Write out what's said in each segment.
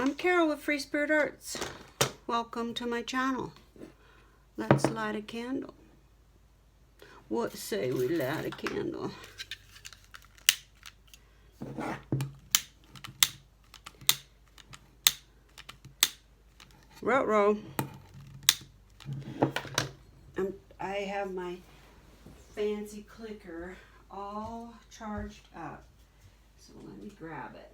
I'm Carol with Free Spirit Arts. Welcome to my channel. Let's light a candle. What say we light a candle? Ruh-roh. I have my fancy clicker all charged up. So let me grab it.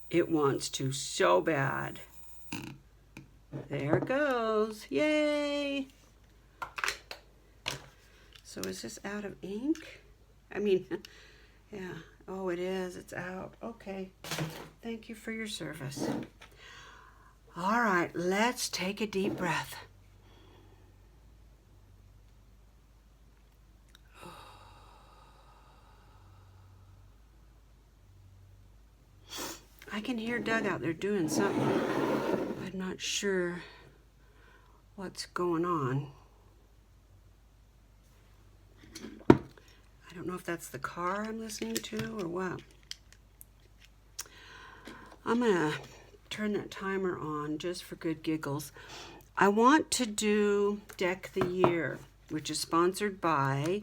It wants to so bad. There it goes. Yay! So is this out of ink? I mean, yeah. Oh, it is. It's out. Okay. Thank you for your service. All right, let's take a deep breath. I can hear Doug out there doing something. I'm not sure what's going on. I don't know if that's the car I'm listening to or what. I'm gonna turn that timer on just for good giggles. I want to do Deck the Year, which is sponsored by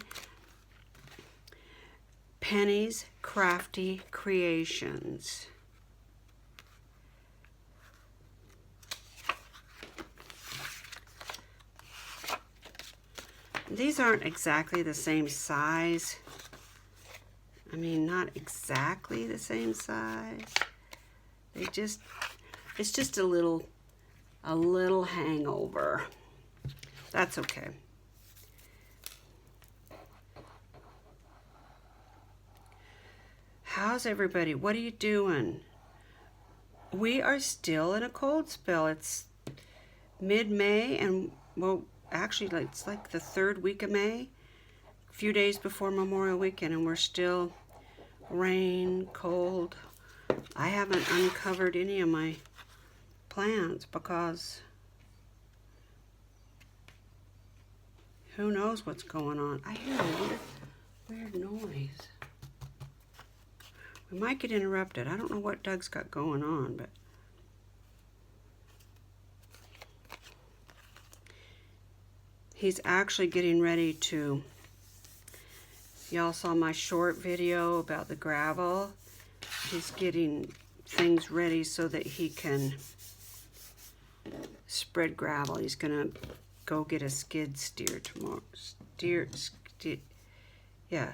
Penny's Crafty Creations. These aren't exactly the same size. I mean, not exactly the same size. It's just a little hangover. That's okay. How's everybody? What are you doing? We are still in a cold spell. It's mid-May and, well, actually, it's like the third week of May, a few days before Memorial Weekend, and we're still rain, cold. I haven't uncovered any of my plants because who knows what's going on. I hear a weird noise. We might get interrupted. I don't know what Doug's got going on, but he's actually getting ready to, y'all saw my short video about the gravel. He's getting things ready so that he can spread gravel. He's gonna go get a skid steer tomorrow.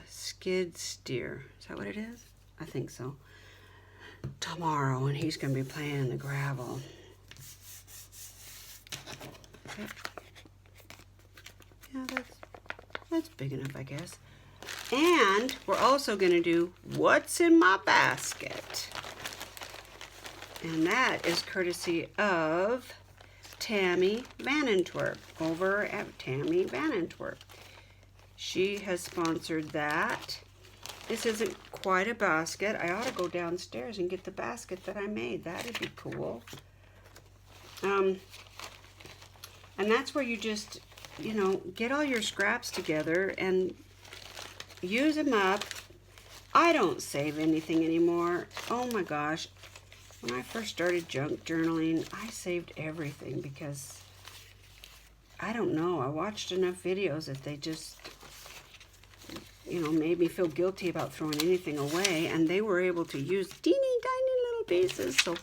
Skid steer. Is that what it is? I think so. Tomorrow, and he's gonna be playing the gravel. Okay. Yeah, that's big enough, I guess. And we're also going to do What's in My Basket. And that is courtesy of Tammy Van Antwerp over at Tammy Van Antwerp. She has sponsored that. This isn't quite a basket. I ought to go downstairs and get the basket that I made. That'd be cool. And that's where you just, you know, get all your scraps together and use them up. I don't save anything anymore. Oh my gosh. When I first started junk journaling, I saved everything because, I don't know, I watched enough videos that they just, you know, made me feel guilty about throwing anything away, and they were able to use teeny tiny little pieces, so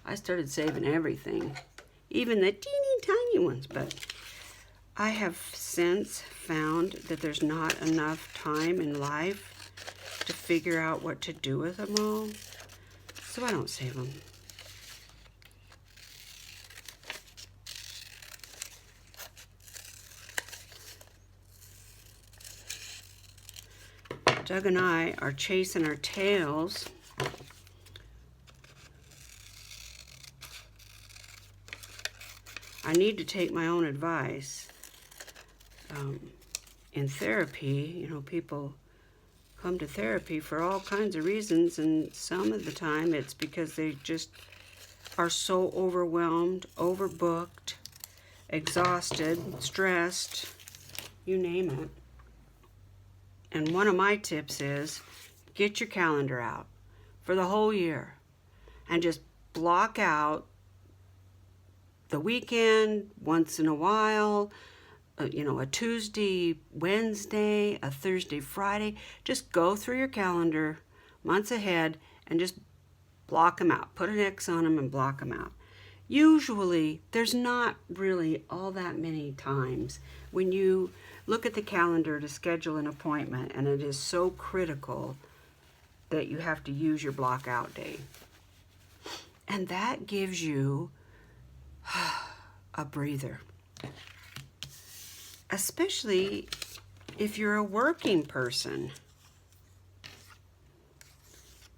I started saving everything, even the teeny tiny ones. But I have since found that there's not enough time in life to figure out what to do with them all, so I don't save them. Doug and I are chasing our tails I need to take my own advice. In therapy, you know, people come to therapy for all kinds of reasons, and some of the time it's because they just are so overwhelmed, overbooked, exhausted, stressed, you name it. And one of my tips is get your calendar out for the whole year and just block out the weekend once in a while, you know, a Tuesday, Wednesday, a Thursday, Friday. Just go through your calendar months ahead and just block them out. Put an X on them and block them out. Usually, there's not really all that many times when you look at the calendar to schedule an appointment and it is so critical that you have to use your block out day. And that gives you a breather. Especially if you're a working person.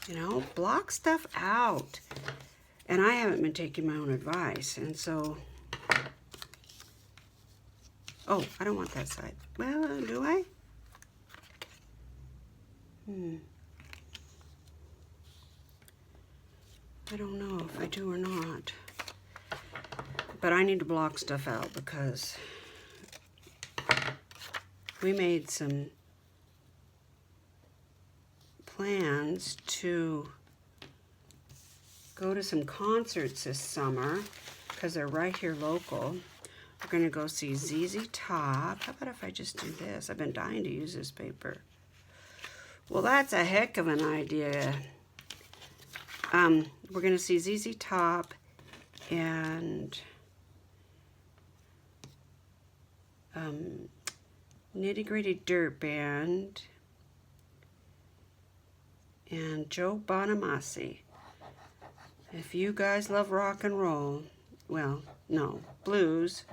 You know, block stuff out. And I haven't been taking my own advice, and so... Oh, I don't want that side. Well, do I? I don't know if I do or not. But I need to block stuff out because we made some plans to go to some concerts this summer because they're right here local. We're going to go see ZZ Top. How about if I just do this? I've been dying to use this paper. Well, that's a heck of an idea. We're going to see ZZ Top and Nitty Gritty Dirt Band and Joe Bonamassa. If you guys love rock and roll, well, no, blues,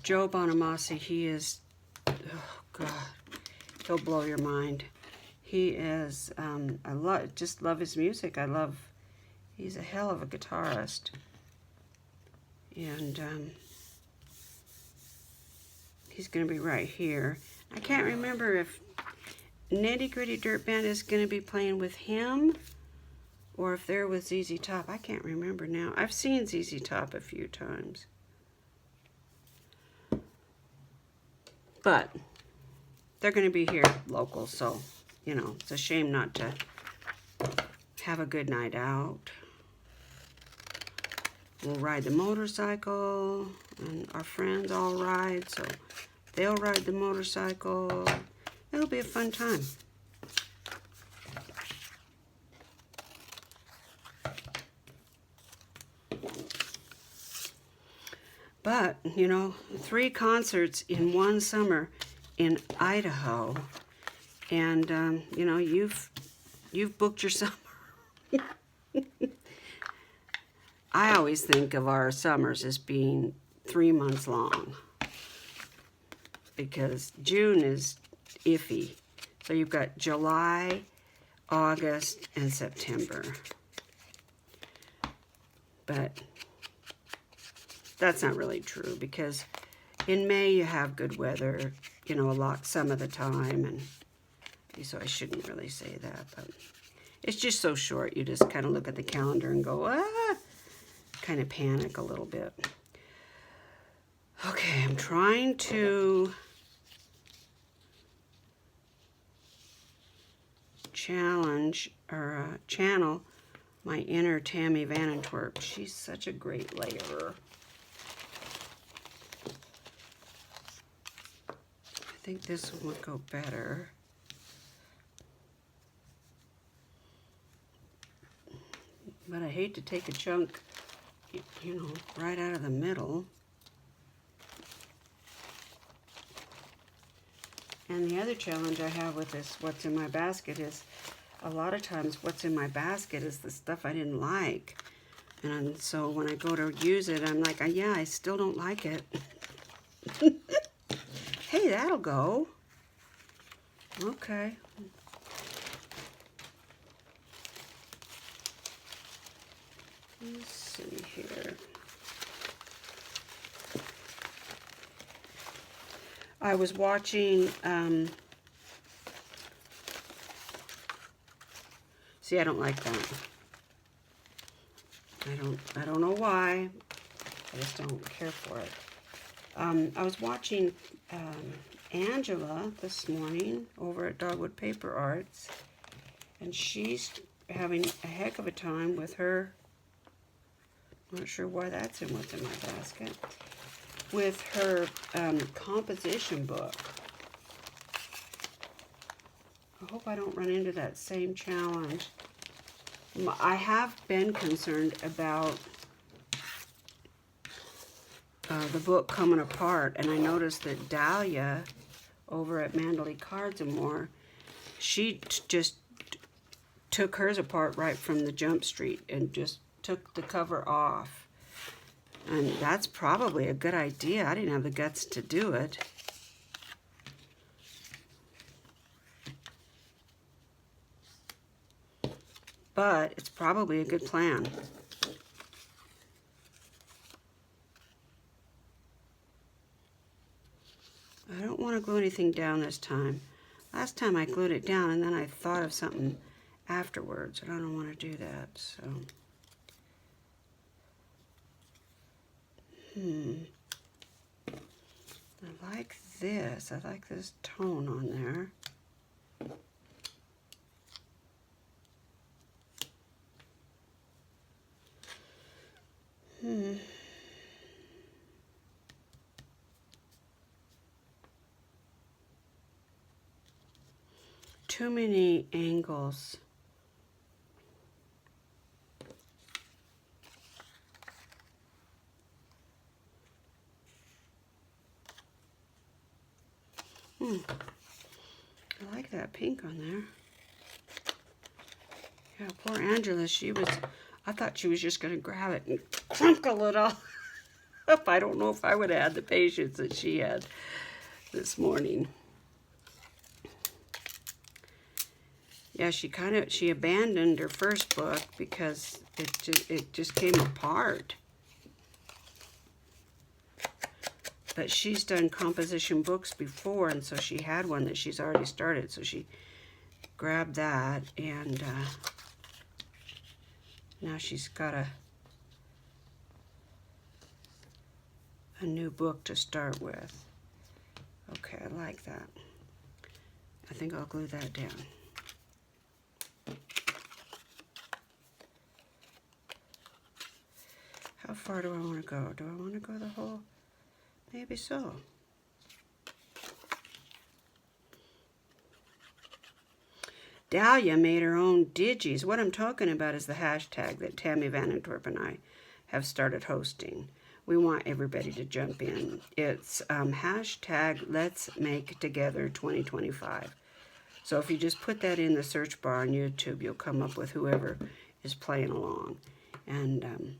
Joe Bonamassa, he is, oh God, he'll blow your mind. He is, just love his music. He's a hell of a guitarist. And he's going to be right here. I can't remember if Nitty Gritty Dirt Band is going to be playing with him or if they're with ZZ Top. I can't remember now. I've seen ZZ Top a few times. But they're going to be here local, so, you know, it's a shame not to have a good night out. We'll ride the motorcycle, and our friends all ride, so they'll ride the motorcycle. It'll be a fun time. But, you know, 3 concerts in one summer in Idaho. And, you know, you've booked your summer. I always think of our summers as being 3 months long. Because June is iffy. So you've got July, August, and September. But that's not really true because in May you have good weather, you know, some of the time, and so I shouldn't really say that, but it's just so short. You just kind of look at the calendar and go, kind of panic a little bit. Okay, I'm trying to channel my inner Tammy Van Antwerp. She's such a great layerer. I think this one would go better. But I hate to take a chunk, you know, right out of the middle. And the other challenge I have with this what's in my basket is a lot of times what's in my basket is the stuff I didn't like. And so when I go to use it, I'm like, yeah, I still don't like it. Hey, that'll go. Okay. Let's see here. I was watching, see, I don't like that. I don't know why. I just don't care for it. I was watching Angela this morning over at Dogwood Paper Arts, and she's having a heck of a time with her, I'm not sure why that's in what's in my basket, with her composition book. I hope I don't run into that same challenge. I have been concerned about the book coming apart, and I noticed that Dahlia over at Mandalay Cards and More, she just took hers apart right from the Jump Street and just took the cover off. And that's probably a good idea. I didn't have the guts to do it. But it's probably a good plan. I don't want to glue anything down this time. Last time I glued it down and then I thought of something afterwards, and I don't want to do that, so. I like this. I like this tone on there. Too many angles. I like that pink on there. Yeah, poor Angela, I thought she was just going to grab it and crinkle it all up. I don't know if I would have had the patience that she had this morning. Yeah, she abandoned her first book because it just came apart. But she's done composition books before, and so she had one that she's already started, so she grabbed that, and now she's got a new book to start with. Okay, I like that. I think I'll glue that down. How far do I want to go? Do I want to go the whole? Maybe so. Dahlia made her own digis. What I'm talking about is the hashtag that Tammy Vanentorp and I have started hosting. We want everybody to jump in. It's hashtag Let's Make Together 2025. So if you just put that in the search bar on YouTube, you'll come up with whoever is playing along. And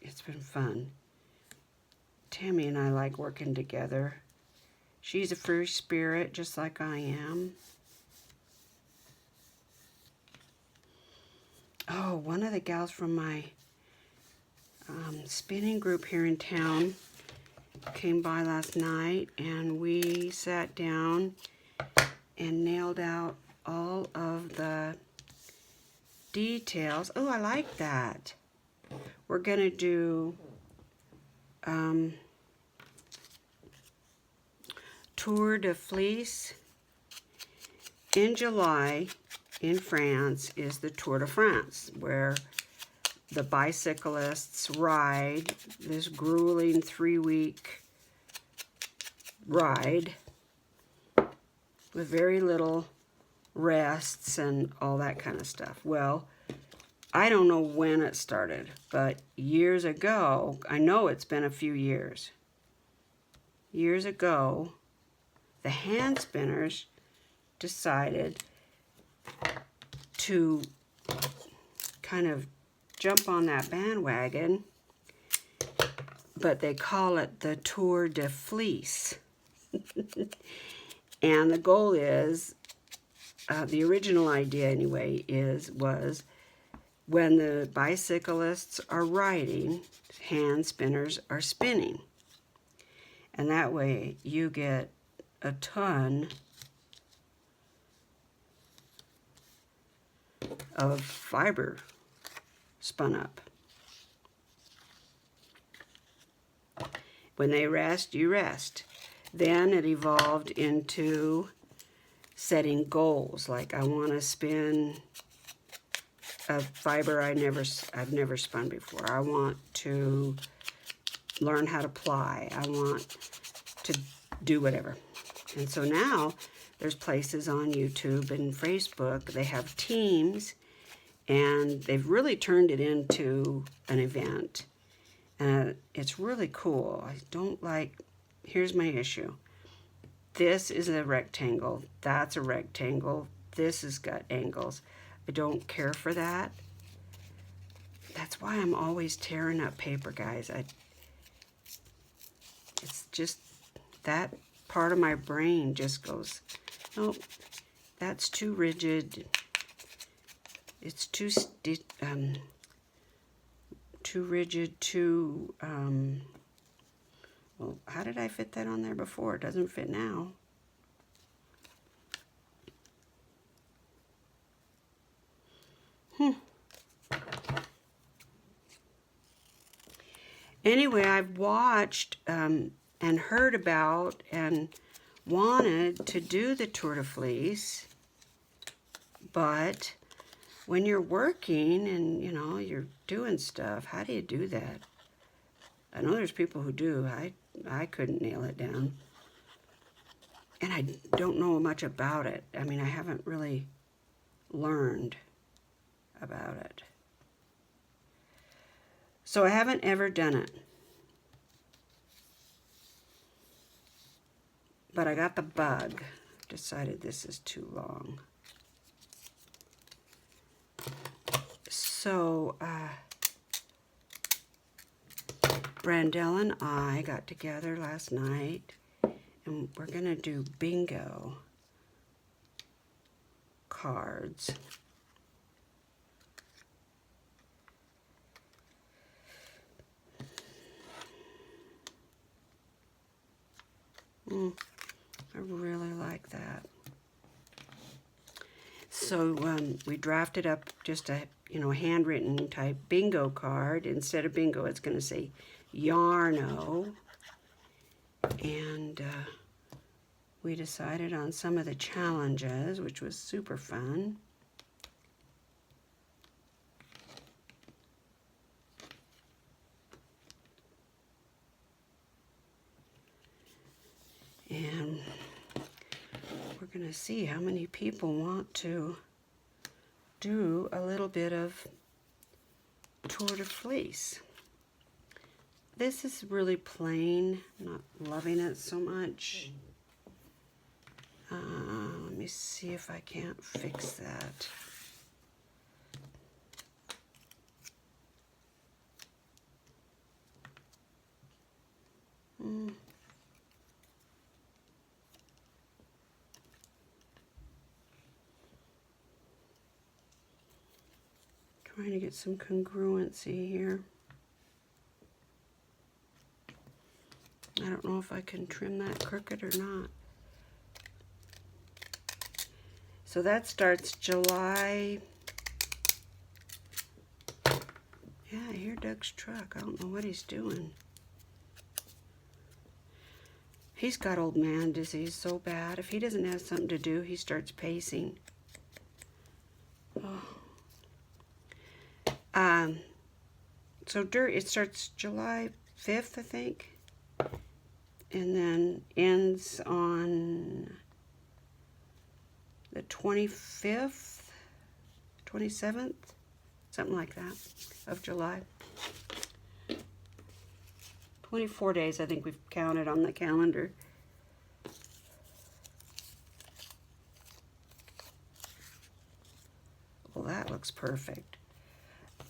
it's been fun. Tammy and I like working together. She's a free spirit, just like I am. Oh, one of the gals from my spinning group here in town came by last night, and we sat down and nailed out all of the details. Oh, I like that. We're going to do Tour de Fleece. In July, in France, is the Tour de France, where the bicyclists ride this grueling 3-week ride with very little rests and all that kind of stuff. Well, I don't know when it started, but years ago, I know it's been a few years. Years ago, the hand spinners decided to kind of jump on that bandwagon, but they call it the Tour de Fleece. And the goal is, the original idea anyway, was when the bicyclists are riding, hand spinners are spinning. And that way you get a ton of fiber spun up. When they rest, you rest. Then it evolved into setting goals, like I want to spin a fiber I've never spun before. I want to learn how to ply. I want to do whatever. And so now there's places on YouTube and Facebook, they have teams, and they've really turned it into an event. And it's really cool. I don't like, here's my issue. This is a rectangle. That's a rectangle. This has got angles. I don't care for that. That's why I'm always tearing up paper, guys. It's just that part of my brain just goes, nope, that's too rigid. It's too rigid, well, how did I fit that on there before? It doesn't fit now. Anyway, I've watched and heard about and wanted to do the Tour de Fleece, but when you're working and, you know, you're doing stuff, how do you do that? I know there's people who do. I couldn't nail it down. And I don't know much about it. I mean, I haven't really learned about it. So I haven't ever done it. But I got the bug. Decided this is too long. So, Brandell and I got together last night, and we're going to do bingo cards. I really like that. So we drafted up just a, handwritten type bingo card. Instead of bingo, it's going to say Yarno. And we decided on some of the challenges, which was super fun. And we're going to see how many people want to do a little bit of Tour de Fleece. This is really plain. I'm not loving it so much. Let me see if I can't fix that. Trying to get some congruency here. I don't know if I can trim that crooked or not. So that starts July. Yeah, I hear Doug's truck. I don't know what he's doing. He's got old man disease so bad. If he doesn't have something to do, he starts pacing. Oh. So it starts July 5th, I think, and then ends on the 25th, 27th, something like that, of July. 24 days, I think we've counted on the calendar. Well, that looks perfect.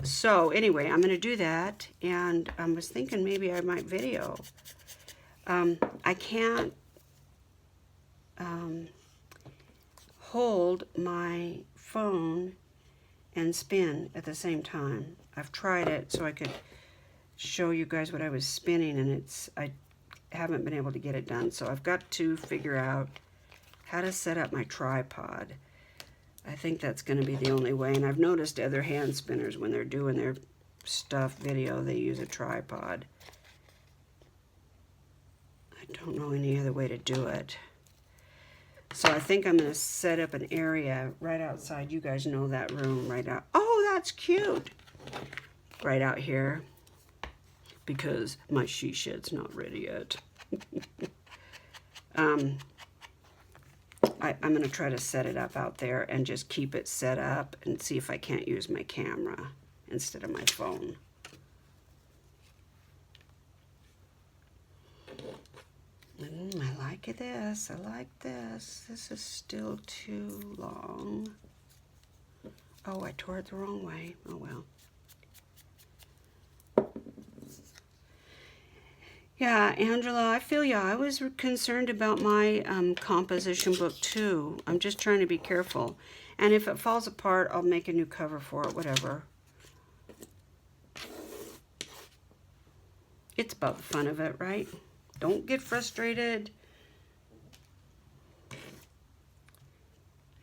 So anyway, I'm going to do that, and I was thinking maybe I might video. I can't hold my phone and spin at the same time. I've tried it so I could show you guys what I was spinning, and I haven't been able to get it done. So I've got to figure out how to set up my tripod. I think that's going to be the only way. And I've noticed other hand spinners, when they're doing their stuff video, they use a tripod. I don't know any other way to do it. So I think I'm going to set up an area right outside. You guys know that room right out. Oh, that's cute. Right out here. Because my she shed's not ready yet. I'm going to try to set it up out there and just keep it set up and see if I can't use my camera instead of my phone. I like this. I like this. This is still too long. Oh, I tore it the wrong way. Oh, well. Yeah, Angela, I feel ya. I was concerned about my composition book, too. I'm just trying to be careful. And if it falls apart, I'll make a new cover for it, whatever. It's about the fun of it, right? Don't get frustrated.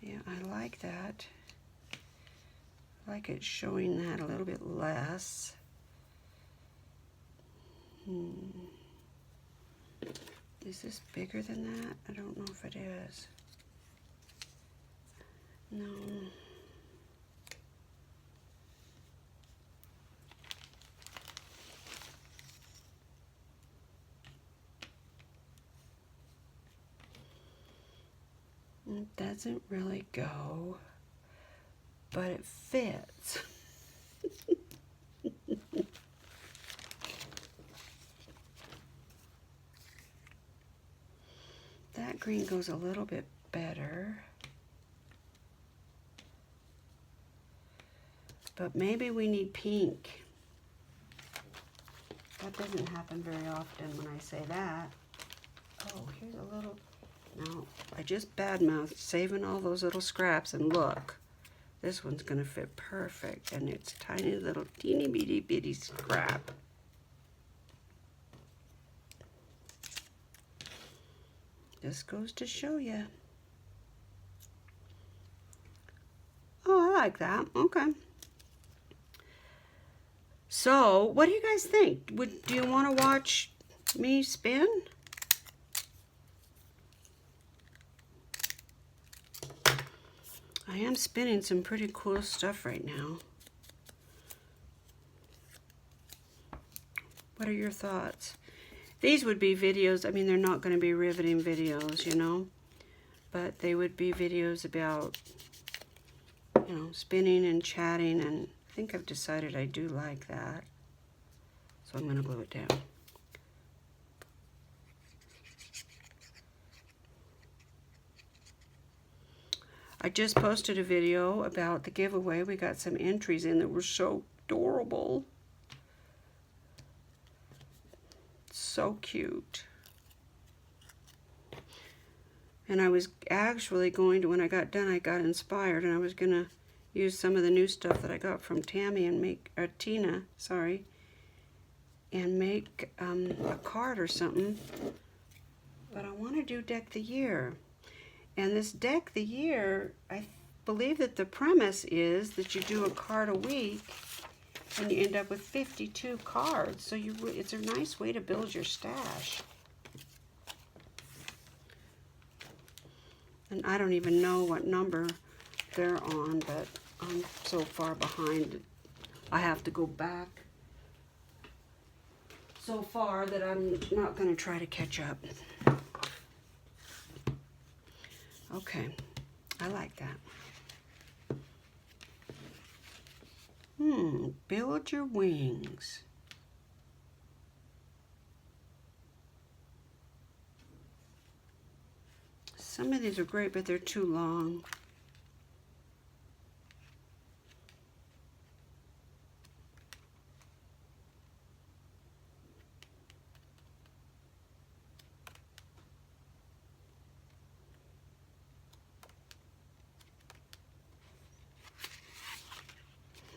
Yeah, I like that. I like it showing that a little bit less. Is this bigger than that? I don't know if it is. No. It doesn't really go, but it fits. That green goes a little bit better. But maybe we need pink. That doesn't happen very often when I say that. Oh, here's a little... Now, I just badmouthed saving all those little scraps, and look. This one's going to fit perfect, and it's tiny little teeny bitty scrap. This goes to show you. Oh, I like that. Okay. So, what do you guys think? Do you want to watch me spin? I am spinning some pretty cool stuff right now. What are your thoughts? These would be videos, I mean, they're not going to be riveting videos, you know, but they would be videos about, you know, spinning and chatting, and I think I've decided I do like that. So I'm going to glue it down. I just posted a video about the giveaway. We got some entries in that were so adorable. So cute. And I was actually going to, when I got done, I got inspired, and I was going to use some of the new stuff that I got from Tammy and make, Tina, sorry, and make a card or something. But I want to do Deck the Year. And this Deck the Year, I believe that the premise is that you do a card a week, and you end up with 52 cards. So it's a nice way to build your stash. And I don't even know what number they're on, but I'm so far behind. I have to go back so far that I'm not going to try to catch up. Okay, I like that. Build your wings. Some of these are great, but they're too long.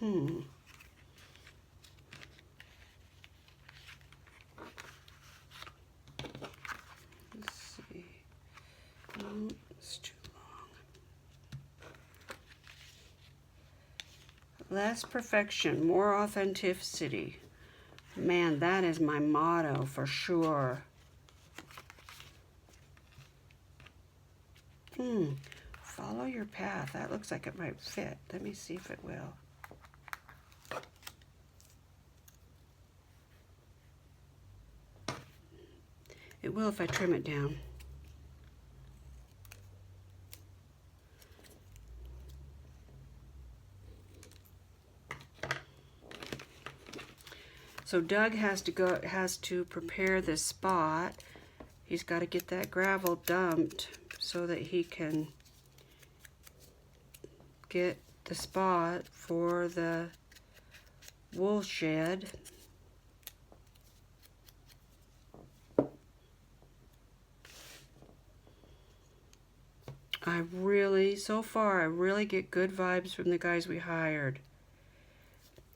Let's see. No, it's too long. Less perfection, more authenticity. Man, that is my motto for sure. Follow your path. That looks like it might fit. Let me see if it will. It will if I trim it down. So Doug has to prepare this spot. He's got to get that gravel dumped so that he can get the spot for the wool shed. So far, I really get good vibes from the guys we hired.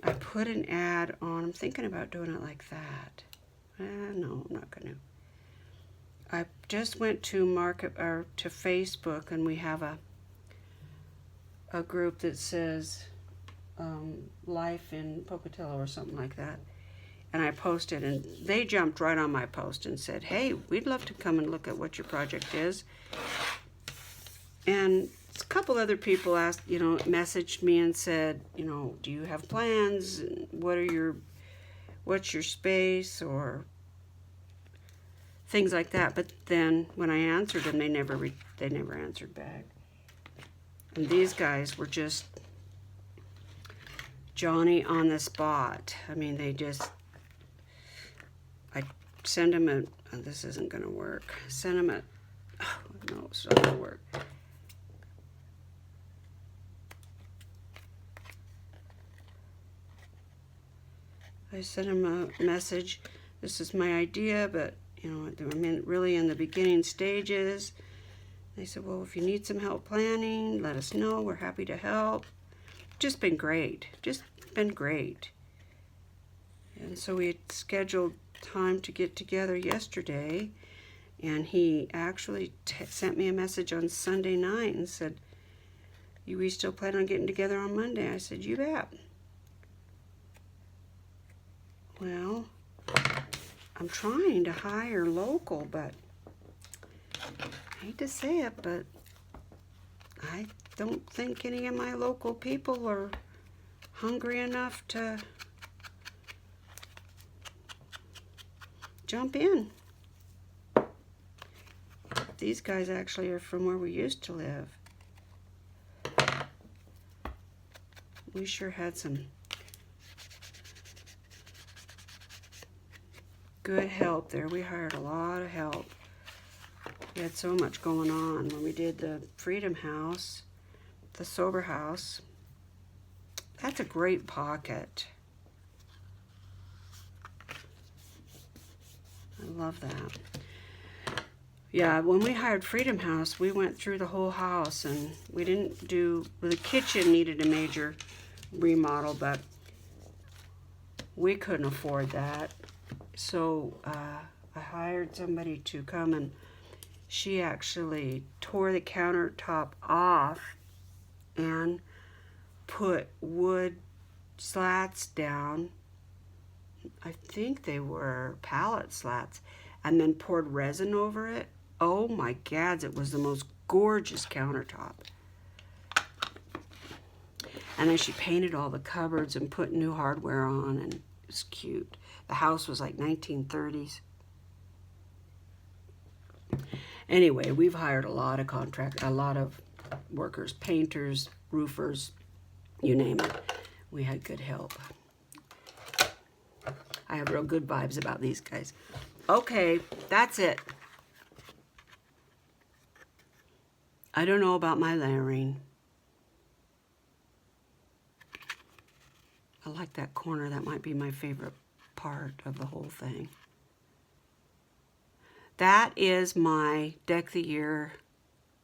I put an ad on. I'm thinking about doing it like that. No, I'm not going to. I just went to to Facebook, and we have a group that says Life in Pocatello or something like that. And I posted, and they jumped right on my post and said, hey, we'd love to come and look at what your project is. And a couple other people messaged me and said, do you have plans? What's your space, or things like that. But then when I answered them, they never answered back. And these guys were just Johnny on the spot. I mean, I send them this isn't going to work. Send them no, it's not going to work. I sent him a message. This is my idea, but I'm really in the beginning stages. They said, well, if you need some help planning, let us know. We're happy to help. Just been great. And so we had scheduled time to get together yesterday, and he actually sent me a message on Sunday night and said, we still plan on getting together on Monday? I said, you bet. Well, I'm trying to hire local, but I hate to say it, but I don't think any of my local people are hungry enough to jump in. These guys actually are from where we used to live. We sure had some good help there. We hired a lot of help. We had so much going on when we did the Freedom House, the Sober House. That's a great pocket. I love that. Yeah, when we hired Freedom House, we went through the whole house, and the kitchen needed a major remodel, but we couldn't afford that. So I hired somebody to come, and she actually tore the countertop off and put wood slats down. I think they were pallet slats, and then poured resin over it. Oh my gads, it was the most gorgeous countertop. And then she painted all the cupboards and put new hardware on, and it was cute. The house was like 1930s. Anyway, we've hired a lot of workers, painters, roofers, you name it. We had good help. I have real good vibes about these guys. Okay, that's it. I don't know about my layering. I like that corner. That might be my favorite part of the whole thing. That is my Deck the Year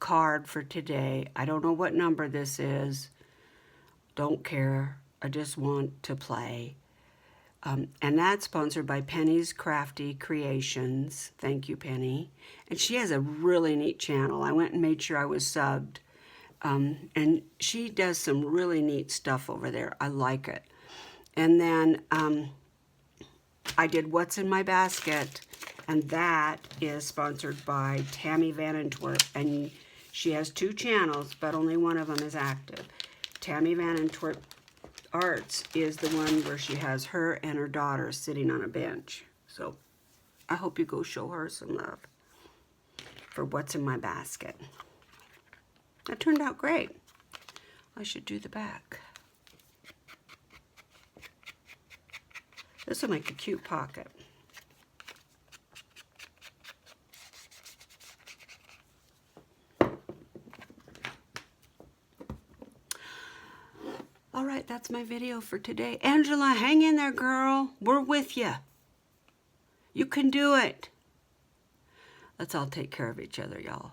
card for today. I don't know what number this is. Don't care. I just want to play. And that's sponsored by Penny's Crafty Creations. Thank you, Penny. And she has a really neat channel. I went and made sure I was subbed. And she does some really neat stuff over there. I like it. And then I did What's in My Basket, and that is sponsored by Tammy Van Antwerp. And she has 2 channels, but only one of them is active. Tammy Van Antwerp Arts is the one where she has her and her daughter sitting on a bench. So I hope you go show her some love for What's in My Basket. That turned out great. I should do the back. This will make a cute pocket. All right, that's my video for today. Angela, hang in there, girl. We're with you. You can do it. Let's all take care of each other, y'all.